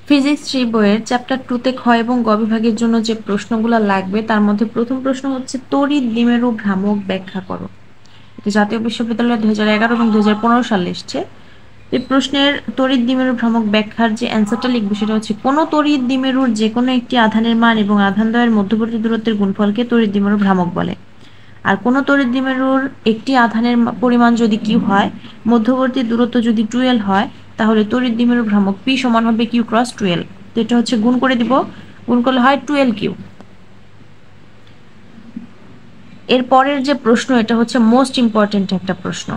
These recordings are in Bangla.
ফিজিক্স 3 বইয়ের চ্যাপ্টার 2 তে খ এবং গ বিভাগের জন্য যে প্রশ্নগুলো লাগবে তার মধ্যে প্রথম প্রশ্ন হচ্ছে তড়িৎ দ্বিমেরু ভ্রামক ব্যাখ্যা করো। এটা জাতীয় বিশ্ববিদ্যালয় 2011 এবং 2015 সালে এসেছে। এই প্রশ্নের তড়িৎ দ্বিমেরু ভ্রামক ব্যাখ্যার যে অ্যান্সারটা লিখবে সেটা হচ্ছে কোনো তড়িৎ দ্বিমেরুর যে কোনো একটি আধানের মান এবং আধানদ্বয়ের মধ্যবর্তী দূরত্বের গুণফলকে তড়িৎ দ্বিমেরু ভ্রামক বলে। আর কোনো তড়িৎ দ্বিমেরুর একটি আধানের পরিমাণ যদি কিউ হয়, মধ্যবর্তী দূরত্ব যদি 2l হয়, তাহলে তড়িৎ দ্বিমেরু ভ্রামক পি সমান হবে কিউ ক্রস 2l। তো এটা হচ্ছে গুণ করে দিব, গুণ করলে হয় 2l কিউ। এর পরের যে প্রশ্ন, এটা হচ্ছে মোস্ট ইম্পর্টেন্ট একটা প্রশ্ন,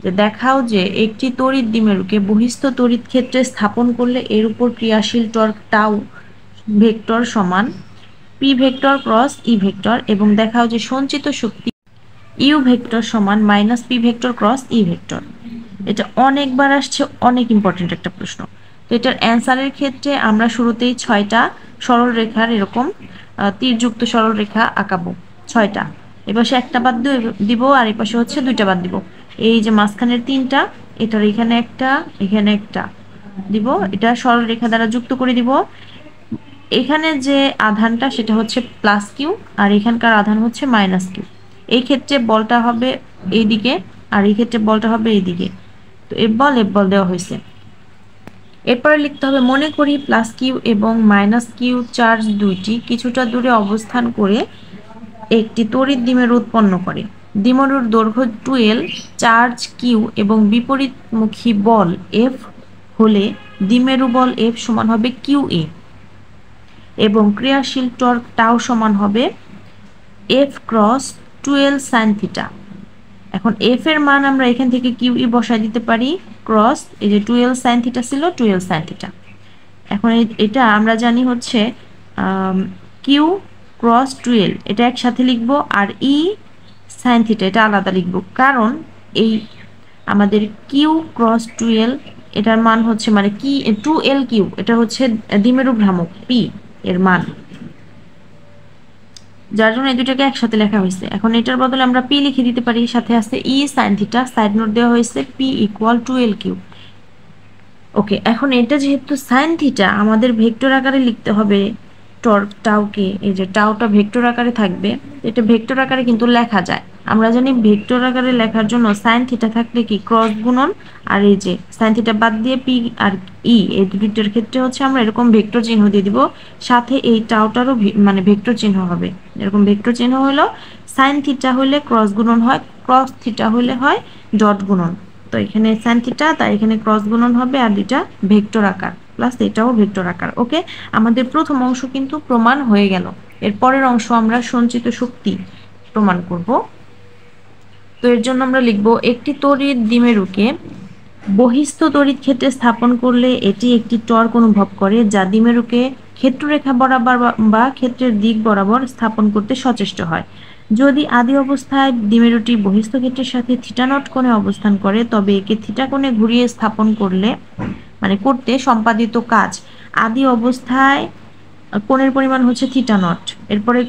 যে দেখাও যে একটি তড়িৎ দ্বিমেরুকে বহিস্থ তড়িৎ ক্ষেত্রে স্থাপন করলে এর উপর ক্রিয়াশীল টর্ক টাউ ভেক্টর সমান P vector cross E vector, এবং দেখাও যে সঞ্চিত শক্তি ইউ ভেক্টর সমান minus P vector cross E vector. এটা অনেকবার আসছে, অনেক ইম্পর্টেন্ট একটা প্রশ্ন। তো এটার অ্যান্সারের ক্ষেত্রে আমরা শুরুতেই 6টা সরল রেখার এরকম তীরযুক্ত সরল রেখা আঁকাবো, 6টা। এপাশে একটা বাদ দিব আর এপাশে হচ্ছে 2টা বাদ দিব। এই যে মাঝখানের 3টা, এটার এখানে একটা, এখানে একটা দিব, এটা সরল রেখা দ্বারা যুক্ত করে দিব। এখানে যে আধানটা সেটা হচ্ছে প্লাস কিউ, আর এখানকার আধান হচ্ছে মাইনাস কিউ। এই ক্ষেত্রে বলটা হবে এইদিকে, আর এই ক্ষেত্রে বলটা হবে এইদিকে। তো এফ বল দেওয়া হয়েছে। এরপরে লিখতে হবে, মনে করি প্লাস কিউ এবং মাইনাস কিউ চার্জ দুইটি কিছুটা দূরে অবস্থান করে একটি তড়িৎ দ্বিমেরু উৎপন্ন করে। দ্বিমেরুর দৈর্ঘ্য 2l, চার্জ কিউ এবং বিপরীতমুখী বল এফ হলে দ্বিমেরু বল এফ সমান হবে কিউ এ এবং ক্রিয়াশীল টর্ক টাউ সমান হবে F cross 2l sine theta. এখন এফ এর মান আমরা এখান থেকে কিউ ই বসায় দিতে পারি, ক্রস এই যে 2l সাইন থিটা ছিল, 2l সাইন থিটা। এখন এটা আমরা জানি হচ্ছে কিউ ক্রস 2l, এটা একসাথে লিখবো, আর ই সাইন থিটা এটা আলাদা লিখবো, কারণ এই আমাদের কিউ ক্রস 2l এটার মান হচ্ছে মানে কি 2l কিউ, এটা হচ্ছে দ্বিমেরু ভ্রামক পি এর মান, যার জন্য এই দুটাকে একসাথে লেখা হয়েছে। এখন এটার বদলে আমরা পি লিখে দিতে পারি, সাথে আছে ই সাইন থিটা, সাইড নোট দেওয়া হয়েছে পি ইকুয়াল 2l কিউ। ওকে, এখন এটা যেহেতু সাইন থিটা, আমাদের ভেক্টর আকারে লিখতে হবে টর্ক টাউকে। এই যে টাউটা ভেক্টর আকারে থাকবে, এটা ভেক্টর আকারে কিন্তু লেখা যায়। আমরা জানি ভেক্টর আকারে লেখার জন্য সাইন থিটা থাকলে কি ক্রস গুণন, আর এই যে সাইন থিটা বাদ দিয়ে পি আর ই এই দুটোর ক্ষেত্রে হচ্ছে আমরা এরকম ভেক্টর চিহ্ন দিয়ে দিব, সাথে এই টাউটারও মানে ভেক্টর চিহ্ন হবে। এরকম ভেক্টর চিহ্ন হলো সাইন থিটা হলে ক্রস গুণন হয়, ক্রস থিটা হলে হয় ডট গুণন। তো এখানে সাইন থিটা, তাই এখানে ক্রস গুণন হবে, আর দুটা ভেক্টর আকার, প্লাস এটাও ভেক্টর আকার। ওকে, আমাদের প্রথম অংশ কিন্তু প্রমাণ হয়ে গেল। এর পরের অংশ আমরা সঞ্চিত শক্তি প্রমাণ করব। তো এর জন্য আমরা লিখব, একটি তড়িৎ দ্বিমেরুকে বহিস্থ তড়িৎ ক্ষেত্রে স্থাপন করলে এটি একটি টর্ক অনুভব করে যা দ্বিমেরুকে ক্ষেত্ররেখা বরাবর বা ক্ষেত্রের দিক বরাবর স্থাপন করতে সচেষ্ট হয়। যদি আদি অবস্থায় দ্বিমেরুটি বহিস্থ ক্ষেত্রের সাথে থিটা নট কোণে অবস্থান করে, তবে একে থিটা কোণে ঘুরিয়ে স্থাপন করলে মানে করতে সম্পাদিত কাজ আদি অবস্থায় কোণের পরিমাণ হচ্ছে থিটা নট। এরপরে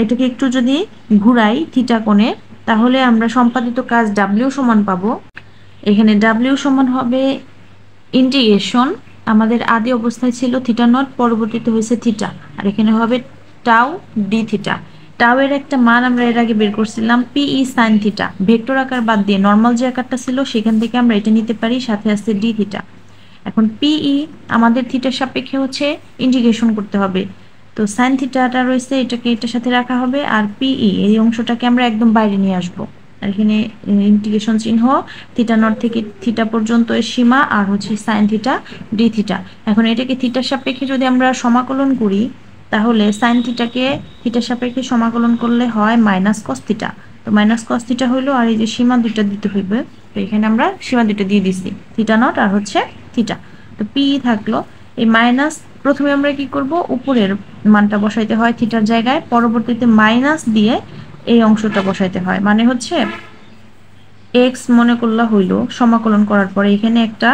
এটাকে একটু যদি ঘুরাই থিটা কোণে, তাহলে আমরা সম্পাদিত কাজ ডাব্লিউ সমান পাবো। এখানে ডাব্লিউ সমান হবে ইন্টিগ্রেশন, আমাদের আদি অবস্থায় ছিল থিটা নট, পরবর্তীতে হয়েছে থিটা, আর এখানে হবে টাউ ডি থিটা। টাউ এর একটা মান আমরা এর আগে বের করছিলাম পিই সাইন থিটা, ভেক্টর আকার বাদ দিয়ে নর্মাল যে আকারটা ছিল সেখান থেকে আমরা এটা নিতে পারি, সাথে আছে ডি থিটা। এখন পিই আমাদের থিটার সাপেক্ষে হচ্ছে ইন্টিগ্রেশন করতে হবে, তো সাইন থিটাটা রয়েছে এটাকে এটার সাথে রাখা হবে, আর পিই এই অংশটাকে আমরা একদম বাইরে নিয়ে আসবো। আর এখানে ইন্টিগ্রেশন চিহ্ন থিটা নট থেকে থিটা পর্যন্ত এর সীমা, আর হচ্ছে সাইন থিটা ডি থিটা। এখন এটাকে থিটার সাপেক্ষে যদি আমরা সমাকলন করি, তাহলে সাইন থিটাকে থিটার সাপেক্ষে সমাকলন করলে হয় মাইনাস কস থিটা। তো মাইনাস কস থিটা হইলো, আর এই যে সীমা দুইটা দিতে হইবে, তো এখানে আমরা সীমা দুইটা দিয়ে দিচ্ছি, থিটা নট আর হচ্ছে থিটা। তো পি থাকলো, এই মাইনাস প্রথমে আমরা কি করব, উপরের মানটা বসাইতে হয় থিটার জায়গায়, পরবর্তীতে মাইনাস দিয়ে এই অংশটা বসাইতে হয়, মানে হচ্ছে এক্স মনে করলা হইল, সমাকলন করার পরে এখানে একটা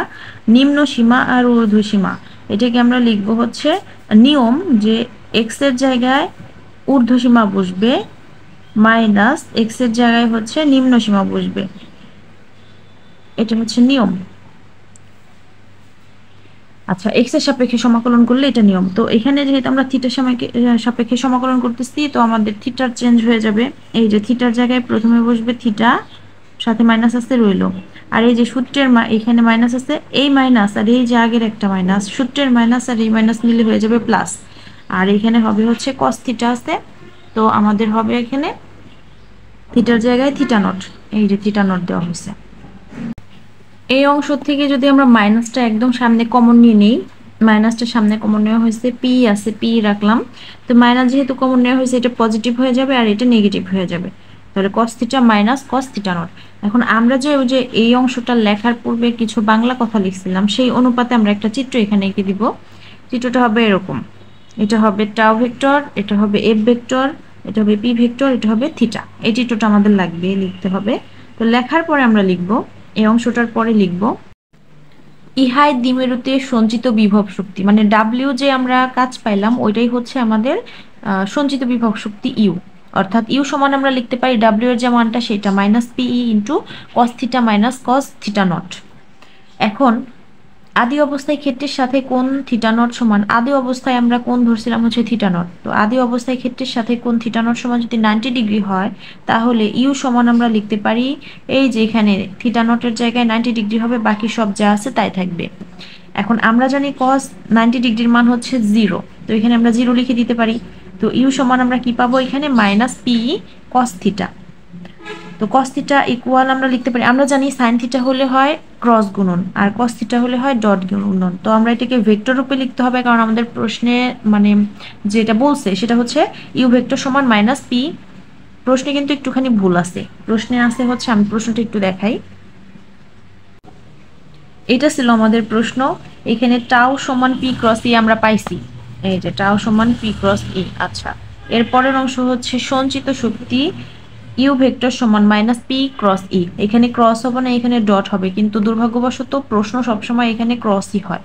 নিম্ন সীমা আর ঊর্ধ্ব সীমা, এটাকে আমরা লিখবো হচ্ছে নিয়ম, যে এক্স এর জায়গায় ঊর্ধ্ব সীমা বসবে, মাইনাস এক্স এর জায়গায় হচ্ছে নিম্ন সীমা বসবে, এটা হচ্ছে নিয়ম। আচ্ছা, এক্স এর সাপেক্ষে সমাকলন করলে এটা নিয়ম। তো এখানে যেহেতু আমরা থিটার সাপেক্ষে সমাকলন করতেছি, তো আমাদের থিটার চেঞ্জ হয়ে যাবে। এই যে থিটার জায়গায় প্রথমে বসবে থিটা, সাথে মাইনাস আছে রইলো, আর এই যে সূত্রের এখানে মাইনাস আছে, এই মাইনাস আর এই যে আগের একটা মাইনাস, সূত্রের মাইনাস আর এই মাইনাস মিলে হয়ে যাবে প্লাস। আর এখানে হবে হচ্ছে কস থিটা আছে, তো আমাদের হবে এখানে থিটার জায়গায় থিটা নট, এই যে থিটা নট দেওয়া হয়েছে। এই অংশ থেকে যদি আমরা মাইনাসটা একদম সামনে কমন নিয়ে নিই, মাইনাসটা সামনে কমন নেওয়া হয়েছে, পি আছে পি রাখলাম, তো মাইনাস যেহেতু কমন নেওয়া হয়েছে এটা পজিটিভ হয়ে যাবে আর এটা নেগেটিভ হয়ে যাবে, তাহলে কস theta minus cos theta naught. এখন আমরা যে ওই যে এই অংশটা লেখার পূর্বে কিছু বাংলা কথা লিখছিলাম, সেই অনুপাতে আমরা একটা চিত্র এখানে এঁকে দিব। চিত্রটা হবে এরকম, এটা হবে টাও ভেক্টর, এটা হবে এফ ভেক্টর, এটা হবে পি ভেক্টর, এটা হবে থিটা। এই চিত্রটা আমাদের লাগবে, লিখতে হবে। তো লেখার পরে আমরা লিখব, এই অংশটার পরে লিখব, ইহাই দ্বিমেরুতে সঞ্চিত বিভব শক্তি, মানে ডাব্লিউ যে আমরা কাজ পাইলাম ওইটাই হচ্ছে আমাদের সঞ্চিত বিভব শক্তি ইউ। অর্থাৎ ইউ সমান আমরা লিখতে পারি ডাব্লিউ এর যে মানটা সেটা minus PE into cos theta minus cos theta naught. এখন আদি অবস্থায় ক্ষেত্রের সাথে কোণ থিটা নট সমান, আদি অবস্থায় আমরা কোণ ধরছিলাম হচ্ছে থিটা নট, তো আদি অবস্থায় ক্ষেত্রের সাথে কোণ থিটা নট সমান যদি 90 ডিগ্রি হয়, তাহলে ইউ সমান আমরা লিখতে পারি এই যে এখানে থিটা নটের জায়গায় 90 ডিগ্রি হবে, বাকি সব যা আছে তাই থাকবে। এখন আমরা জানি কস 90 ডিগ্রির মান হচ্ছে 0, তো এখানে আমরা 0 লিখে দিতে পারি। তো ইউ সমান আমরা কি পাবো এখানে মাইনাস পি কস থিটা। তো কস থিটা ইকুয়াল আমরা লিখতে পারি, আমরা জানি সাইন থিটা হলে হয় ক্রস গুণন আর কস থিটা হলে হয় ডট গুণন। তো আমরা এটাকে ভেক্টর রূপে লিখতে হবে, কারণ আমাদের প্রশ্নে মানে যেটা বলছে সেটা হচ্ছে ইউ ভেক্টর সমান মাইনাস পি। প্রশ্নে কিন্তু একটুখানি ভুল আছে, প্রশ্নে আছে হচ্ছে, আমি প্রশ্নটা একটু দেখাই। এটা ছিল আমাদের প্রশ্ন, এখানে টাও সমান পি ক্রস ই আমরা পাইছি, এই যে টাও সমান পি ক্রস ই। আচ্ছা, এর পরের অংশ হচ্ছে সঞ্চিত শক্তি ইউ ভেক্টর সমান মাইনাস পি ক্রস ই। এখানে ক্রস হবে না, এখানে ডট হবে, কিন্তু দুর্ভাগ্যবশত প্রশ্ন সবসময় এখানে ক্রসই হয়।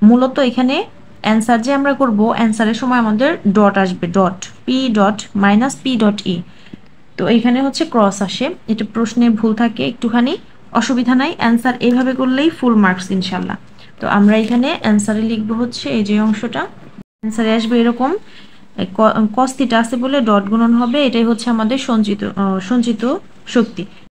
মূলত এখানে অ্যান্সার যে আমরা করব, অ্যান্সারের সময় আমাদের ডট আসবে, dot P dot minus P dot E. তো এখানে হচ্ছে ক্রস আসে, এটা প্রশ্নে ভুল থাকে একটুখানি, অসুবিধা নাই, অ্যান্সার এইভাবে করলেই ফুল মার্কস ইনশাল্লাহ। তো আমরা এখানে অ্যান্সারে লিখবো হচ্ছে এই যে অংশটা, অ্যান্সারে আসবে এরকম, কস থিটা আছে বলে ডট গুণন হবে, এটাই হচ্ছে আমাদের সঞ্চিত শক্তি।